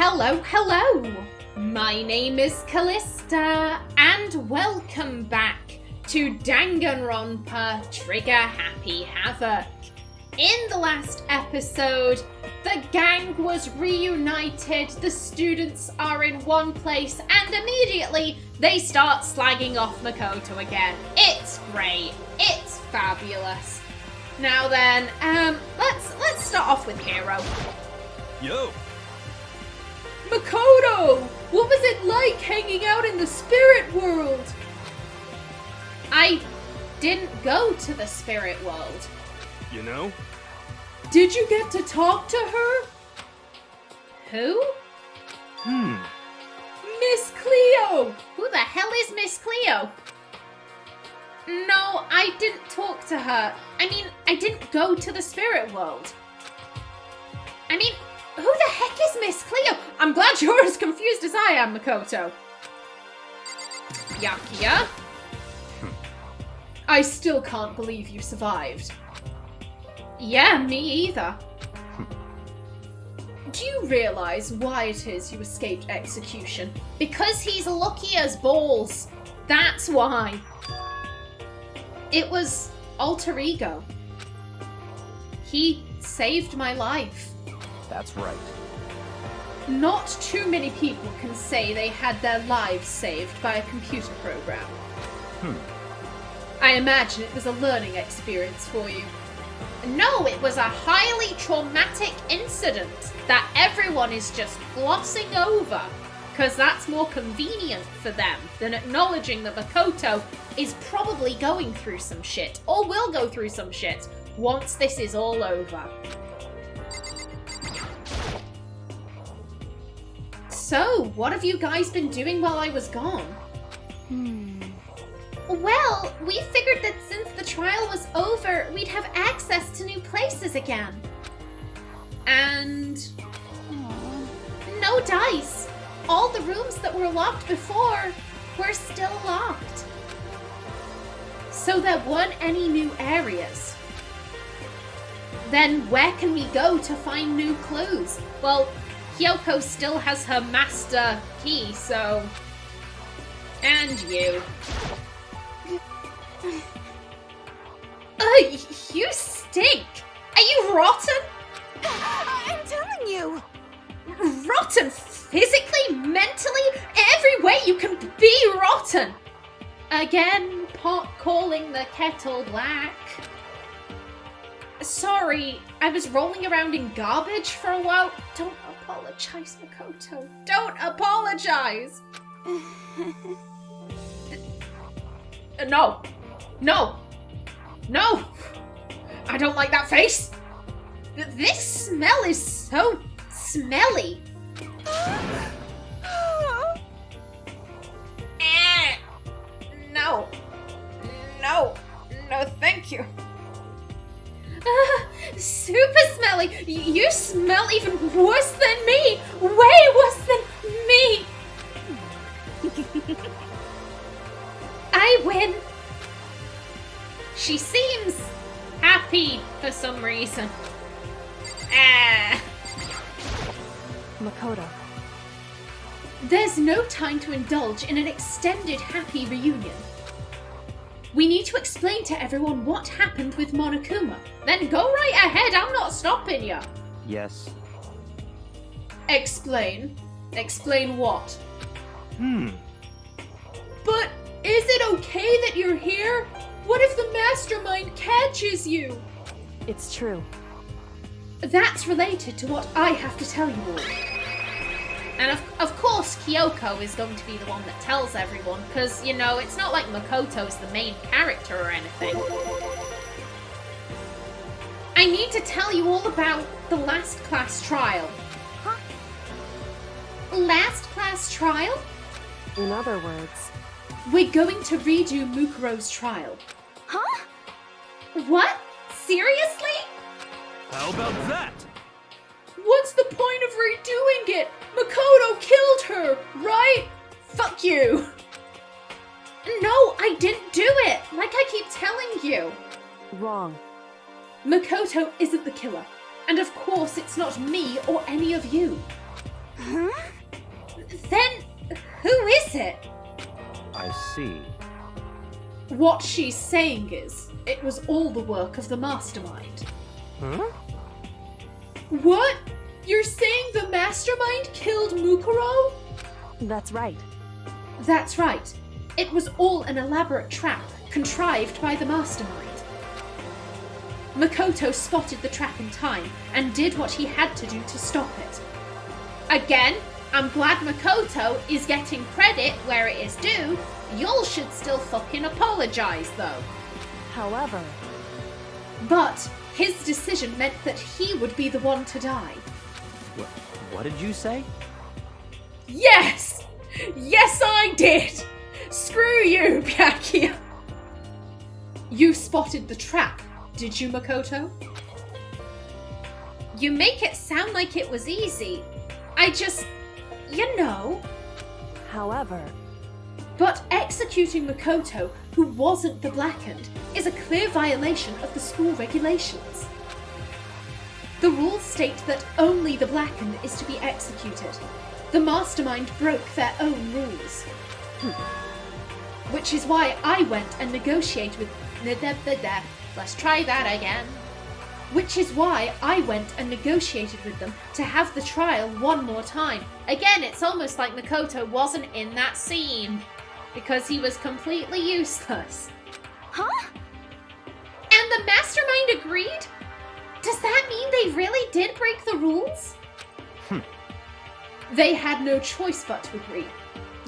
Hello! My name is Callista, and welcome back to Danganronpa Trigger Happy Havoc. In the last episode, the gang was reunited, the students are in one place, and immediately they start slagging off Makoto again. It's great. It's fabulous. Now then, let's start off with Hero. Yo! Makoto! What was it like hanging out in the spirit world? I didn't go to the spirit world. You know? Did you get to talk to her? Who? Miss Cleo! Who the hell is Miss Cleo? No, I didn't talk to her. I didn't go to the spirit world. Who the heck is Miss Cleo? I'm glad you're as confused as I am, Makoto. Yakia? I still can't believe you survived. Yeah, me either. Do you realize why it is you escaped execution? Because he's lucky as balls. That's why. It was alter ego. He saved my life. That's right. Not too many people can say they had their lives saved by a computer program. I imagine it was a learning experience for you. No, it was a highly traumatic incident that everyone is just glossing over, because that's more convenient for them than acknowledging that Makoto is probably going through some shit, or will go through some shit, once this is all over. So, what have you guys been doing while I was gone? Well, we figured that since the trial was over, we'd have access to new places again. And... no dice. All the rooms that were locked before were still locked. So there weren't any new areas. Then where can we go to find new clues? Well, Kyoko still has her master key, so... And you. You stink! Are you rotten? I'm telling you! Rotten physically, mentally, every way you can be rotten! Again, pot calling the kettle black. Sorry, I was rolling around in garbage for a while. Don't apologize, Makoto. Don't apologize! No! I don't like that face! This smell is so smelly. No, thank you. Super smelly! You smell even worse than me! Way worse than me! I win! She seems happy for some reason. Makoto. There's no time to indulge in an extended happy reunion. We need to explain to everyone what happened with Monokuma. Then go right ahead, I'm not stopping you. Yes. Explain? Explain what? But is it okay that you're here? What if the mastermind catches you? It's true. That's related to what I have to tell you all. And of course, Kyoko is going to be the one that tells everyone, because, it's not like Makoto's the main character or anything. I need to tell you all about the last class trial. Huh? Last class trial? In other words... we're going to redo Mukuro's trial. Huh? What? Seriously? How about that? What's the point of redoing it? Makoto killed her, right? Fuck you. No, I didn't do it, like I keep telling you. Wrong. Makoto isn't the killer. And of course it's not me or any of you. Huh? see. What she's saying is, it was all the work of the mastermind. Huh? What? You're saying the mastermind killed Mukuro? That's right. That's right. It was all an elaborate trap contrived by the mastermind. Makoto spotted the trap in time and did what he had to do to stop it. Again, I'm glad Makoto is getting credit where it is due. Y'all should still fucking apologize, though. However, But his decision meant that he would be the one to die. What did you say? Yes! Yes, I did! Screw you, Byakuya! You spotted the trap, did you, Makoto? You make it sound like it was easy. I just... you know. however, But executing Makoto, who wasn't the Blackened, is a clear violation of the school regulations. The rules state that only the Blackened is to be executed. The mastermind broke their own rules. Which is why I went and negotiated with... Let's try that again. Which is why I went and negotiated with them to have the trial one more time. Again, it's almost like Makoto wasn't in that scene, because he was completely useless. huh? And the mastermind agreed? Does that mean they really did break the rules? They had no choice but to agree.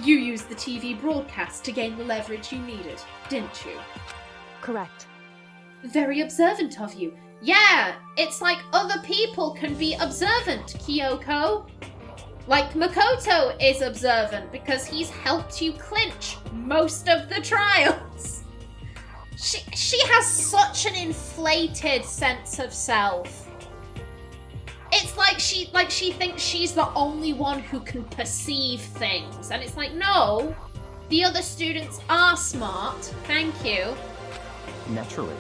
You used the TV broadcast to gain the leverage you needed, didn't you? Correct. Very observant of you. Yeah, it's like other people can be observant, Kyoko. Like Makoto is observant because he's helped you clinch most of the trials. She has such an inflated sense of self. It's like she thinks she's the only one who can perceive things, and it's like, no, the other students are smart. Thank you. Naturally.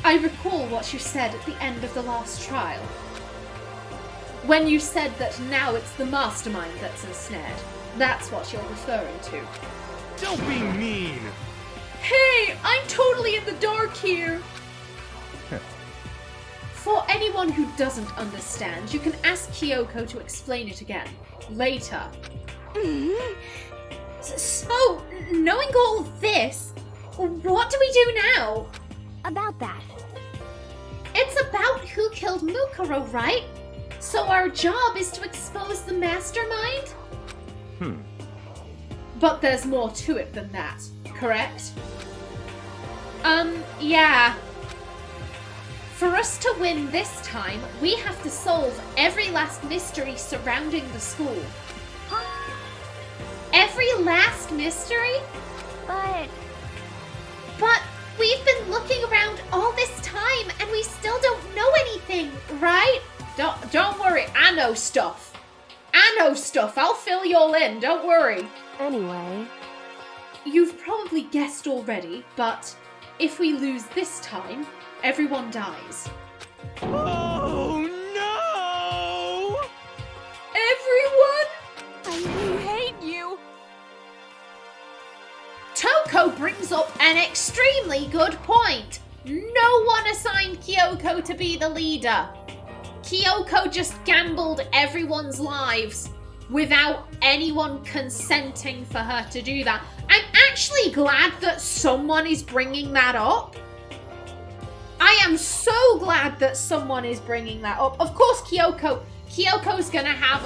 I recall what you said at the end of the last trial. When you said that now it's the mastermind that's ensnared. That's what you're referring to. Don't be mean! Hey, I'm totally in the dark here! For anyone who doesn't understand, you can ask Kyoko to explain it again. Later. So, knowing all of this, what do we do now? About that. It's about who killed Mukuro, right? So our job is to expose the mastermind? But there's more to it than that, correct? Yeah. For us to win this time, we have to solve every last mystery surrounding the school. Every last mystery? But we've been looking around all this time and we still don't know anything, right? Don't worry, I know stuff. I'll fill you all in, don't worry. Anyway, You've probably guessed already, but if we lose this time, everyone dies. Oh no! Everyone? I hate you. Toko brings up an extremely good point. No one assigned Kyoko to be the leader. Kyoko just gambled everyone's lives without anyone consenting for her to do that. I'm actually glad that someone is bringing that up. I am so glad that someone is bringing that up. Of course, Kyoko's gonna have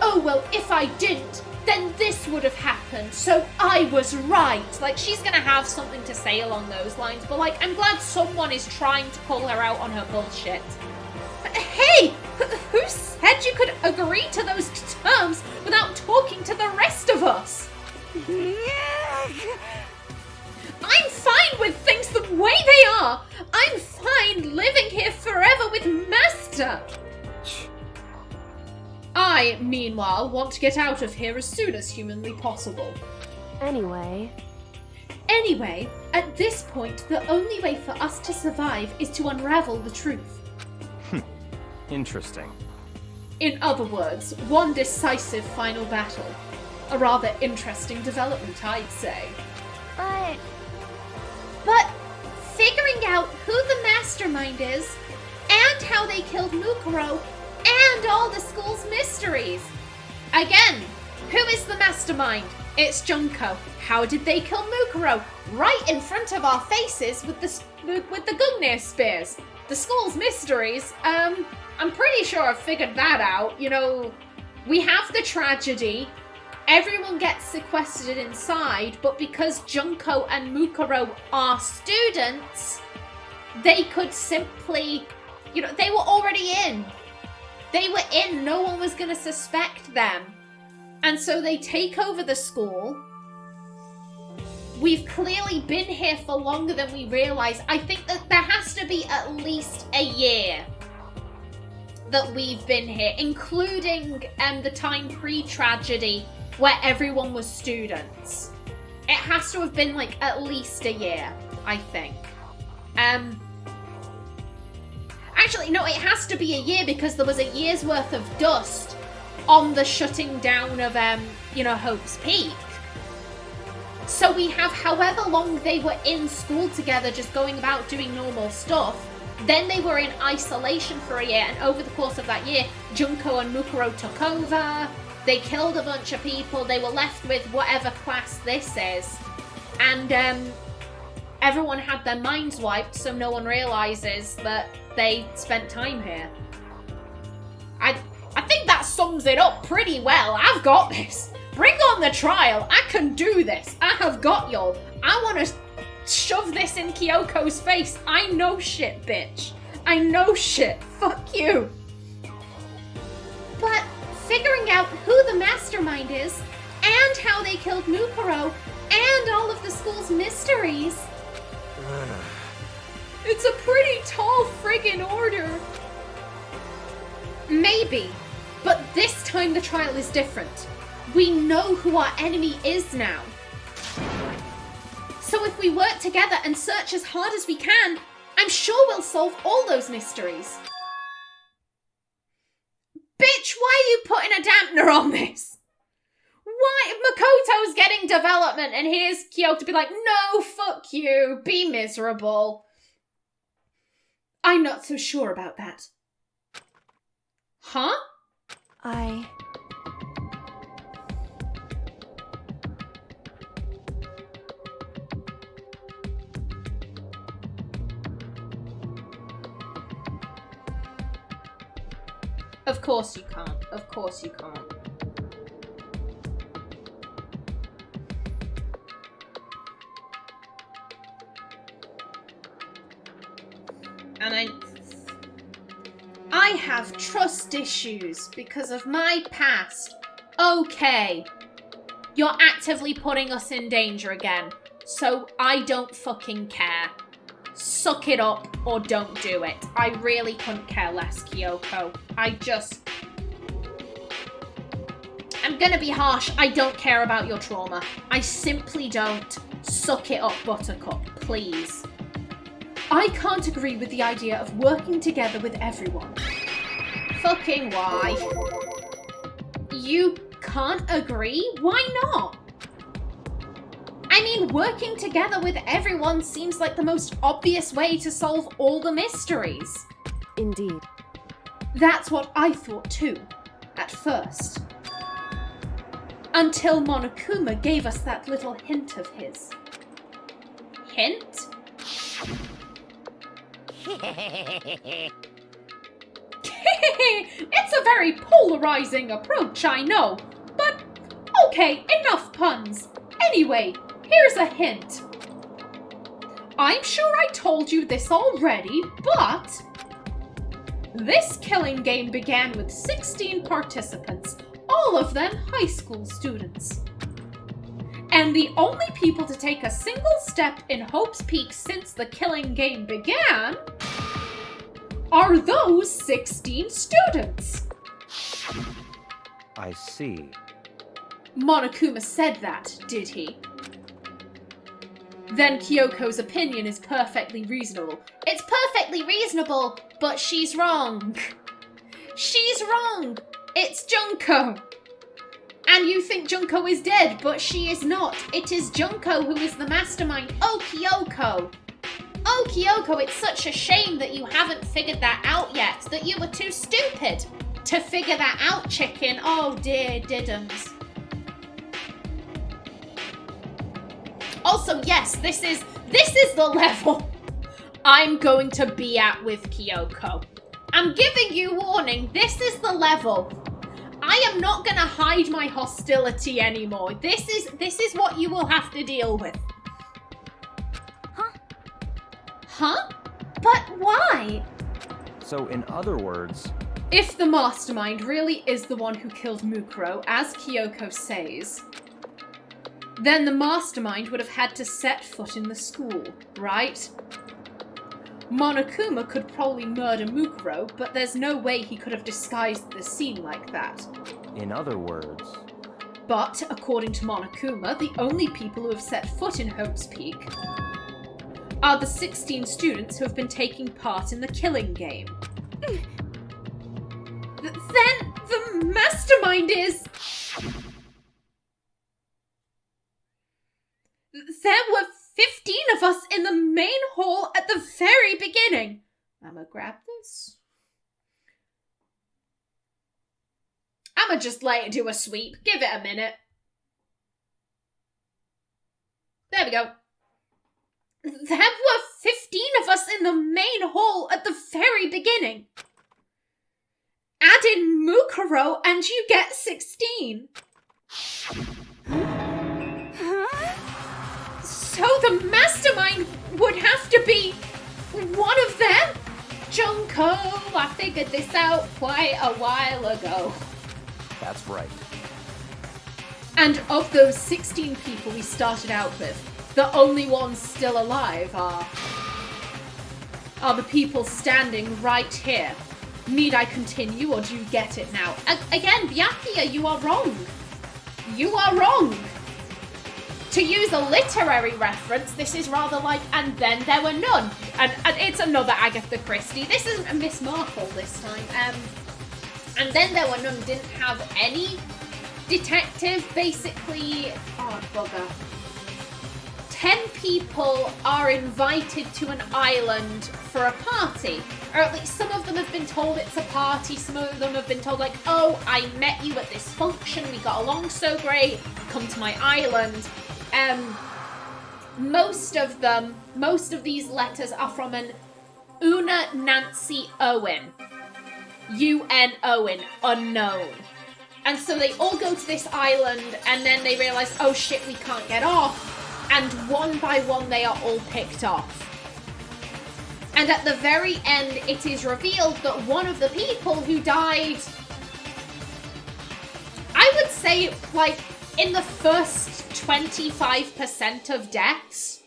oh, well, if I didn't, then this would have happened, so I was right. Like, she's gonna have something to say along those lines, but, like, I'm glad someone is trying to call her out on her bullshit. Hey! Who said you could agree to those terms without talking to the rest of us? I'm fine with things the way they are. I'm fine living here forever with Master. I, meanwhile, want to get out of here as soon as humanly possible. Anyway, at this point, the only way for us to survive is to unravel the truth. Interesting. In other words, one decisive final battle. A rather interesting development, I'd say. But Figuring out who the mastermind is, and how they killed Mukuro, and all the school's mysteries. Again, who is the mastermind? It's Junko. How did they kill Mukuro? Right in front of our faces with the Gungnir spears. The school's mysteries. I'm pretty sure I've figured that out. You know, we have the tragedy. Everyone gets sequestered inside, but because Junko and Mukuro are students, they could simply, you know, they were already in. They were in. No one was going to suspect them. And so they take over the school. We've clearly been here for longer than we realize. I think that there has to be at least a year that we've been here, including the time pre-tragedy where everyone was students. It has to have been like at least a year, I think. Actually, no, it has to be a year because there was a year's worth of dust on the shutting down of, Hope's Peak. So we have however long they were in school together, just going about doing normal stuff. Then they were in isolation for a year, and over the course of that year, Junko and Mukuro took over. They killed a bunch of people. They were left with whatever class this is. And everyone had their minds wiped, so no one realizes that they spent time here. I think that sums it up pretty well. I've got this. Bring on the trial. I can do this. I have got y'all. I want to shove this in Kyoko's face. I know shit, bitch. I know shit. Fuck you. But figuring out who the mastermind is, and how they killed Mukuro, and all of the school's mysteries. It's a pretty tall friggin' order. Maybe, but this time the trial is different. We know who our enemy is now. So if we work together and search as hard as we can, I'm sure we'll solve all those mysteries. Bitch, why are you putting a dampener on this? Why? Makoto's getting development and here's Kyoto to be like, no, fuck you, be miserable. I'm not so sure about that. Huh? Of course you can't. Of course you can't. And I have trust issues because of my past. Okay. You're actively putting us in danger again, so I don't fucking care. Suck it up or don't do it. I really couldn't care less, Kyoko. I'm gonna be harsh. I don't care about your trauma. I simply don't. Suck it up, Buttercup, please. I can't agree with the idea of working together with everyone. Fucking why? You can't agree? Why not? I mean, working together with everyone seems like the most obvious way to solve all the mysteries. Indeed. That's what I thought too, at first. Until Monokuma gave us that little hint of his. Hint? It's a very polarizing approach, I know. But, okay, enough puns. Anyway, here's a hint. I'm sure I told you this already, but this killing game began with 16 participants, all of them high school students. And the only people to take a single step in Hope's Peak since the killing game began are those 16 students. I see. Monokuma said that, did he? Then Kyoko's opinion is perfectly reasonable. It's perfectly reasonable, but she's wrong. She's wrong. It's Junko. And you think Junko is dead, but she is not. It is Junko who is the mastermind. Oh, Kyoko. Oh, Kyoko, it's such a shame that you haven't figured that out yet. That you were too stupid to figure that out, chicken. Oh, dear, didn't. Also, yes, this is the level I'm going to be at with Kyoko. I'm giving you warning. This is the level. I am not going to hide my hostility anymore. This is what you will have to deal with. Huh? But why? So, in other words... If the mastermind really is the one who killed Mukuro, as Kyoko says, then the mastermind would have had to set foot in the school, right? Monokuma could probably murder Mukuro, but there's no way he could have disguised the scene like that. In other words... But, according to Monokuma, the only people who have set foot in Hope's Peak are the 16 students who have been taking part in the killing game. Then the mastermind is... There were 15 of us in the main hall at the very beginning. I'ma grab this. I'ma just let it do a sweep. Give it a minute. There we go. There were 15 of us in the main hall at the very beginning. Add in Mukuro and you get 16. So the mastermind would have to be one of them? Junko, I figured this out quite a while ago. That's right. And of those 16 people we started out with, the only ones still alive are the people standing right here. Need I continue, or do you get it now? Again, Byakuya, you are wrong. You are wrong. To use a literary reference, this is rather like, and then there were none. And it's another Agatha Christie. This isn't a Miss Marple this time. And then there were none didn't have any detective, basically. Oh, bugger. 10 people are invited to an island for a party. Or at least some of them have been told it's a party. Some of them have been told, like, oh, I met you at this function. We got along so great. Come to my island. Most of these letters are from an Una Nancy Owen. UN Owen, unknown. And so they all go to this island and then they realize, oh shit, we can't get off. And one by one, they are all picked off. And at the very end, it is revealed that one of the people who died, I would say, like, in the first 25% of deaths,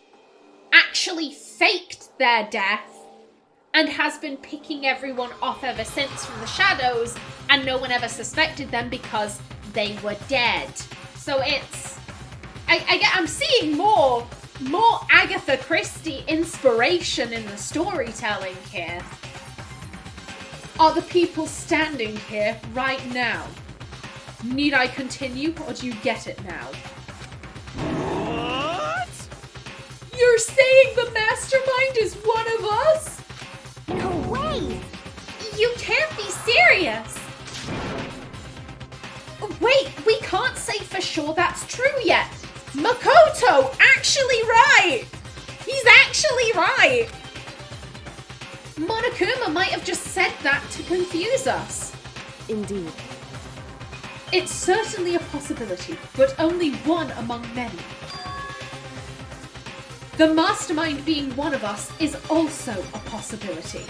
actually faked their death and has been picking everyone off ever since from the shadows, and no one ever suspected them because they were dead. So it's... I'm seeing more Agatha Christie inspiration in the storytelling here. Are the people standing here right now? Need I continue, or do you get it now? What? You're saying the mastermind is one of us? No way! You can't be serious! Wait, we can't say for sure that's true yet. Makoto, actually right! He's actually right! Monokuma might have just said that to confuse us. Indeed. It's certainly a possibility, but only one among many. The mastermind being one of us is also a possibility.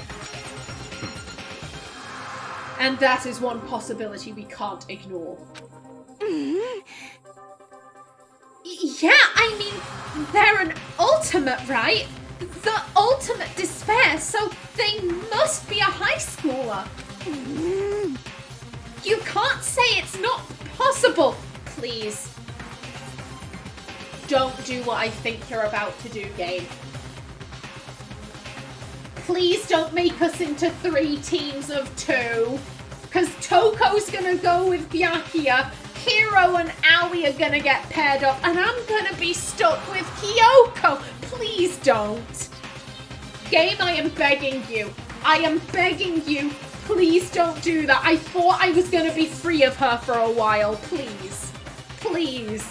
And that is one possibility we can't ignore. Yeah, I mean, they're an ultimate, right? The ultimate despair, so they must be a high schooler. You can't say it's not possible. Please. Don't do what I think you're about to do, game. Please don't make us into 3 teams of 2. Because Toko's gonna go with Byakuya, Hiro and Aoi are gonna get paired up, and I'm gonna be stuck with Kyoko. Please don't. Game, I am begging you. I am begging you. Please don't do that. I thought I was gonna be free of her for a while. Please. Please.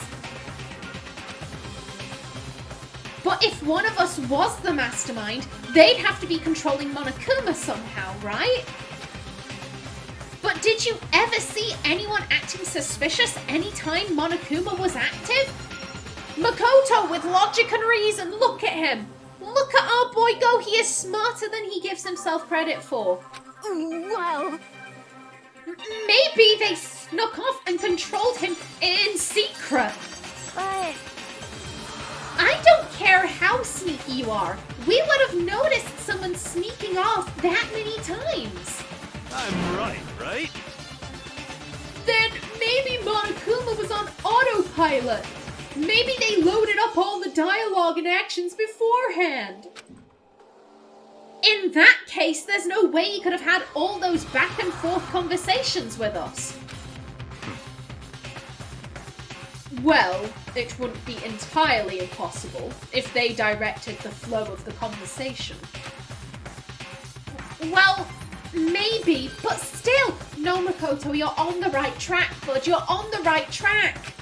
But if one of us was the mastermind, they'd have to be controlling Monokuma somehow, right? But did you ever see anyone acting suspicious anytime Monokuma was active? Makoto with logic and reason, look at him. Look at our boy go, he is smarter than he gives himself credit for. Well... Maybe they snuck off and controlled him in secret. But... I don't care how sneaky you are. We would have noticed someone sneaking off that many times. I'm right? Then maybe Monokuma was on autopilot. Maybe they loaded up all the dialogue and actions beforehand. In that case, there's no way he could have had all those back and forth conversations with us. Well, it wouldn't be entirely impossible if they directed the flow of the conversation. Well, maybe, but still. No, Makoto, you're on the right track, bud. You're on the right track.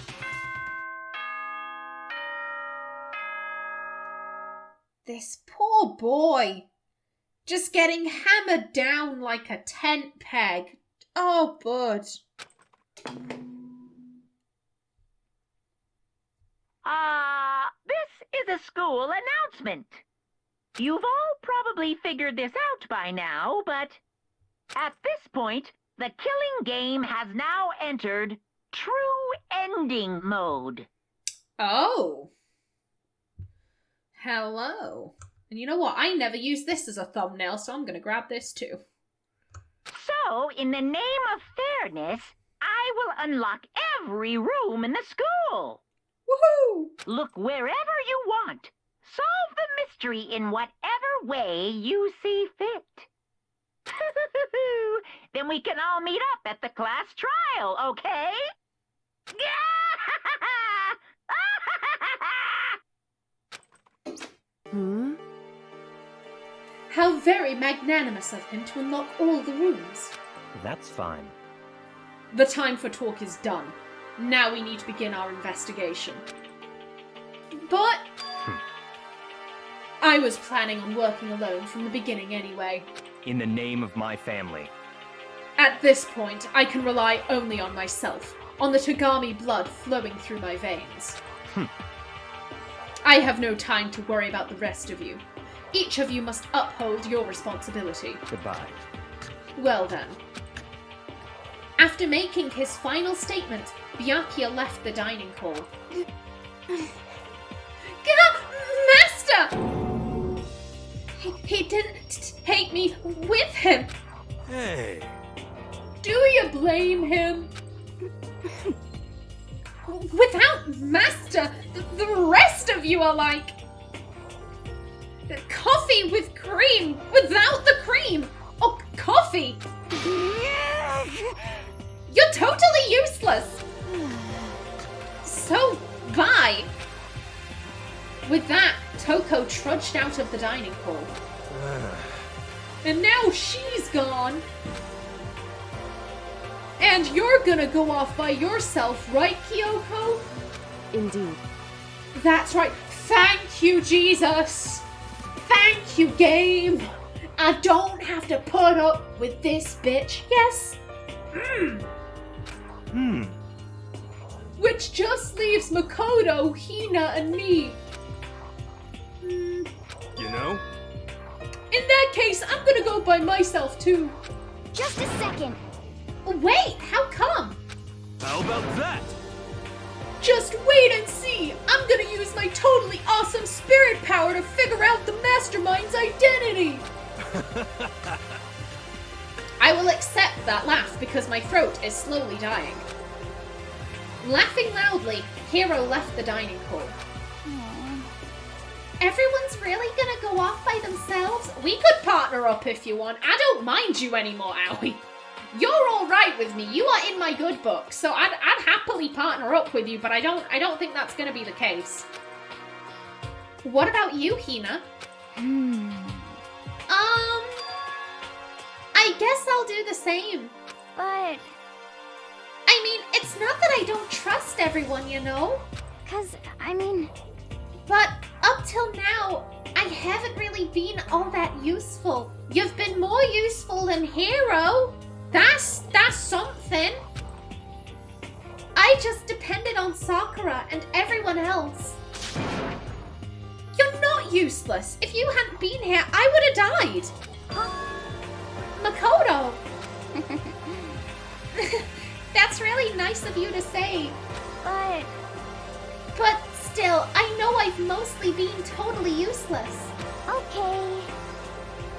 This poor boy. Just getting hammered down like a tent peg. Oh, bud. This is a school announcement. You've all probably figured this out by now, but at this point, the killing game has now entered true ending mode. Oh. Hello. And you know what? I never used this as a thumbnail, so I'm going to grab this too. So, in the name of fairness, I will unlock every room in the school. Woohoo! Look wherever you want. Solve the mystery in whatever way you see fit. Then we can all meet up at the class trial, okay? How very magnanimous of him to unlock all the rooms. That's fine. The time for talk is done. Now we need to begin our investigation. But... I was planning on working alone from the beginning anyway. In the name of my family. At this point, I can rely only on myself, on the Tagami blood flowing through my veins. I have no time to worry about the rest of you. Each of you must uphold your responsibility. Goodbye. Well then. After making his final statement, Byakuya left the dining hall. Master! He didn't take me with him. Hey. Do you blame him? Without Master, the rest of you are like... coffee with cream without the cream. Oh, coffee. You're totally useless. So, bye. With that, Toko trudged out of the dining hall. And now she's gone. And you're gonna go off by yourself, right, Kyoko? Indeed. That's right. Thank you, Jesus. Thank you, game. I don't have to put up with this bitch. Yes. Which just leaves Makoto, Hina, and me. You know? In that case, I'm gonna go by myself too. Just a second. Wait, how come? How about that? Just wait and see. I'm gonna use my totally awesome spirit power to figure out the mastermind's identity. I will accept that laugh because my throat is slowly dying. Laughing loudly, Hiro left the dining hall. Everyone's really gonna go off by themselves? We could partner up if you want. I don't mind you anymore, Aoi. You're all right with me. You are in my good book, so I'd happily partner up with you, but I don't think that's going to be the case. What about you, Hina? I guess I'll do the same. But... I mean, it's not that I don't trust everyone, you know? 'cause, I mean... But up till now, I haven't really been all that useful. You've been more useful than Hero. That's something. I just depended on Sakura and everyone else. You're not useless. If you hadn't been here, I would have died. Makoto. That's really nice of you to say. But still, I know I've mostly been totally useless. Okay.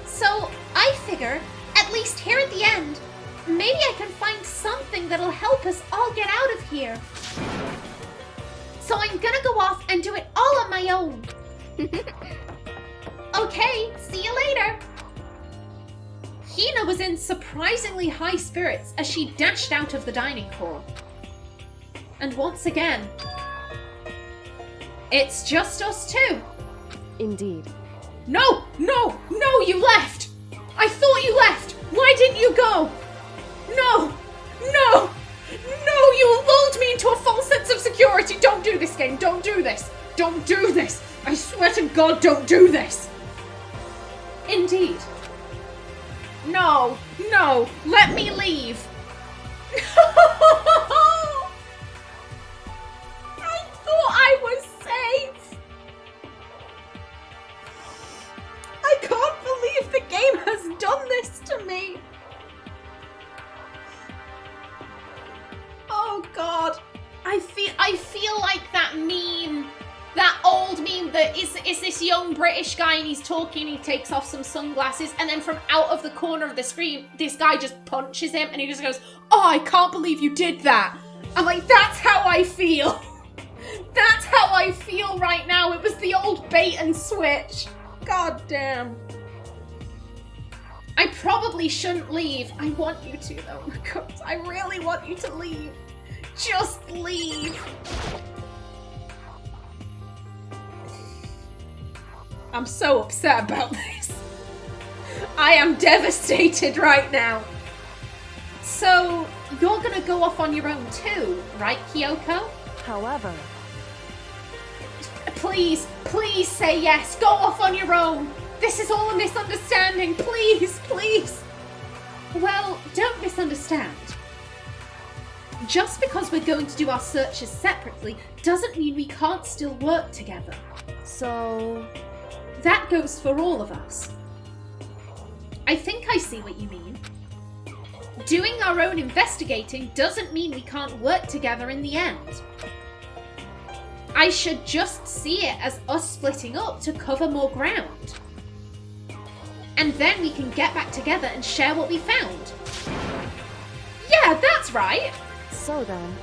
So I figure, at least here at the end, maybe I can find something that'll help us all get out of here. So I'm gonna go off and do it all on my own. Okay, see you later. Hina was in surprisingly high spirits as she dashed out of the dining hall. And once again, it's just us two. Indeed. No, you left! I thought you left! Why didn't you go? No, you lulled me into a false sense of security! Don't do this, game, don't do this! Don't do this! I swear to God, don't do this! Indeed. No, let me leave! I thought I was safe! I can't believe the game has done this to me! Oh God. I feel like that meme, that old meme that is this young British guy and he's talking, he takes off some sunglasses and then from out of the corner of the screen, this guy just punches him and he just goes, "Oh, I can't believe you did that." I'm like, that's how I feel. That's how I feel right now. It was the old bait and switch. God damn. I probably shouldn't leave. I want you to though, because I really want you to leave. Just leave. I'm so upset about this. I am devastated right now. So, you're gonna go off on your own too, right, Kyoko? However... Please say yes. Go off on your own. This is all a misunderstanding. Please. Well, don't misunderstand. Just because we're going to do our searches separately doesn't mean we can't still work together. So... That goes for all of us. I think I see what you mean. Doing our own investigating doesn't mean we can't work together in the end. I should just see it as us splitting up to cover more ground. And then we can get back together and share what we found. Yeah, that's right. So then...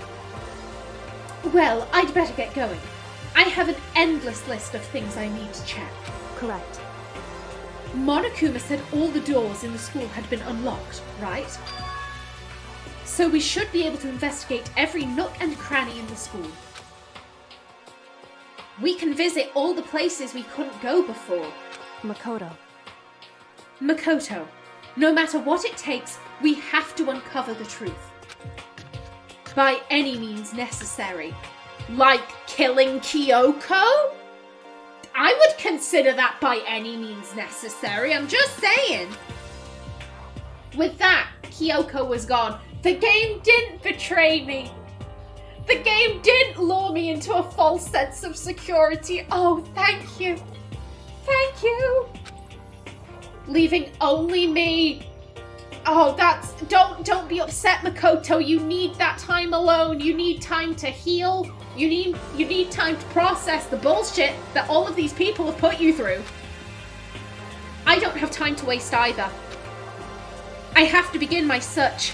Well, I'd better get going. I have an endless list of things I need to check. Correct. Monokuma said all the doors in the school had been unlocked, right? So we should be able to investigate every nook and cranny in the school. We can visit all the places we couldn't go before. Makoto. Makoto, no matter what it takes, we have to uncover the truth. By any means necessary. Like killing Kyoko? I would consider that by any means necessary, I'm just saying. With that, Kyoko was gone. The game didn't betray me. The game didn't lure me into a false sense of security. Oh, thank you. Thank you. Leaving only me. Oh, don't be upset, Makoto. You need that time alone. You need time to heal. You need time to process the bullshit that all of these people have put you through. I don't have time to waste either. I have to begin my search.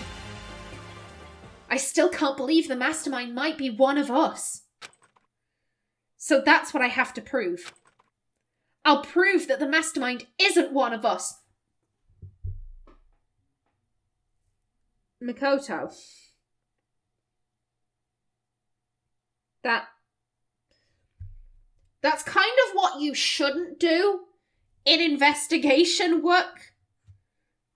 I still can't believe the mastermind might be one of us. So that's what I have to prove. I'll prove that the mastermind isn't one of us. Makoto. That's kind of what you shouldn't do in investigation work.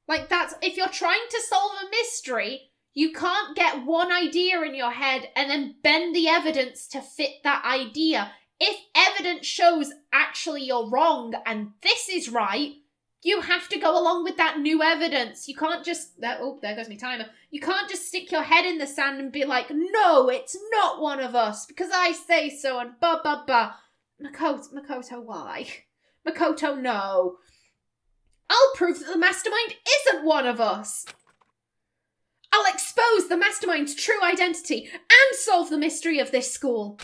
Like, that's, if you're trying to solve a mystery, you can't get one idea in your head and then bend the evidence to fit that idea. If evidence shows actually you're wrong and this is right, you have to go along with that new evidence. You can't just... Oh, there goes my timer. You can't just stick your head in the sand and be like, no, it's not one of us, because I say so, and blah, blah, blah. Makoto, why? Makoto, no. I'll prove that the mastermind isn't one of us. I'll expose the mastermind's true identity and solve the mystery of this school.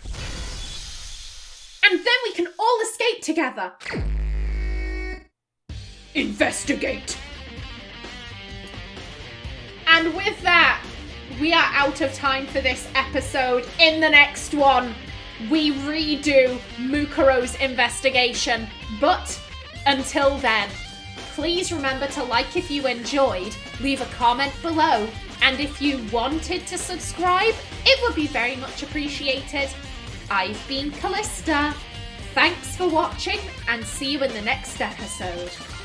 And then we can all escape together. Investigate. And with that, we are out of time for this episode. In the next one, we redo Mukuro's investigation. But until then, please remember to like if you enjoyed, leave a comment below, and if you wanted to subscribe, it would be very much appreciated. I've been Kallista. Thanks for watching, and see you in the next episode.